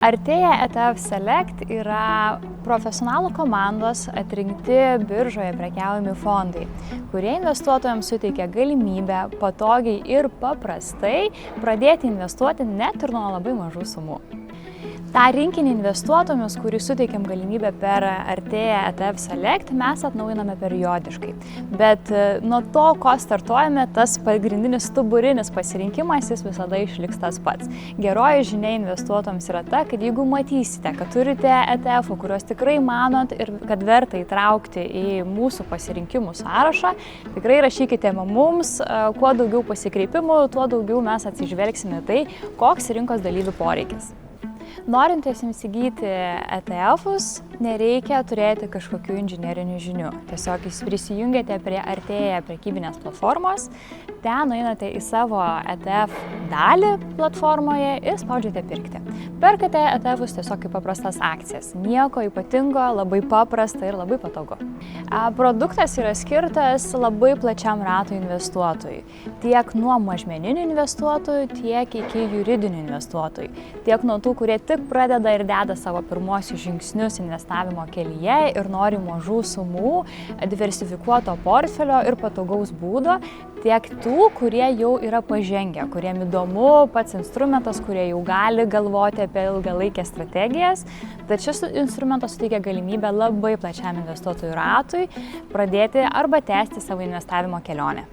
Artėja ETF Select yra profesionalų komandos atrinkti biržoje prekiaujami fondai, kurie investuotojams suteikia galimybę patogiai ir paprastai pradėti investuoti net ir nuo labai mažų sumų. Ta rinkinį investuotojams, kurį suteikiam galimybę per Artėja ETF Select, mes atnaujiname periodiškai. Bet nuo to, ko startuojame, tas pagrindinis stuburinis pasirinkimas, jis visada išliks tas pats. Geroji žinia investuotojams yra ta, kad jeigu matysite, kad turite ETF, kuriuos tikrai manot ir kad verta įtraukti į mūsų pasirinkimų sąrašą, tikrai rašykite mums, kuo daugiau pasikreipimų, tuo daugiau mes atsižvelgsime tai, koks rinkos dalyvių poreikis. Norintiesiems įsigyti ETF-us nereikia turėti kažkokių inžinerinių žinių. Tiesiog jūs prisijungiate prie Artėja prekybinės platformos, ten nueinate į savo ETF dalį platformoje ir spaudžiate pirkti. Perkate ETF-us tiesiog kaip paprastas akcijas. Nieko ypatingo, labai paprasta ir labai patogu. Produktas yra skirtas labai plačiam ratui investuotojų. Tiek nuo mažmeninių investuotojų, tiek iki juridinių investuotojų. Tiek nuo tų, kurie tik pradeda ir deda savo pirmuosius žingsnius investavimo kelyje ir nori mažų sumų, diversifikuoto portfelio ir patogaus būdo, tiek tų, kurie jau yra pažengę, kuriem įdomu pats instrumentas, kurie jau gali galvoti apie ilgalaikės strategijas. Tad šis instrumentas suteikia galimybę labai plačiam investuotojų ratui pradėti arba tęsti savo investavimo kelionę.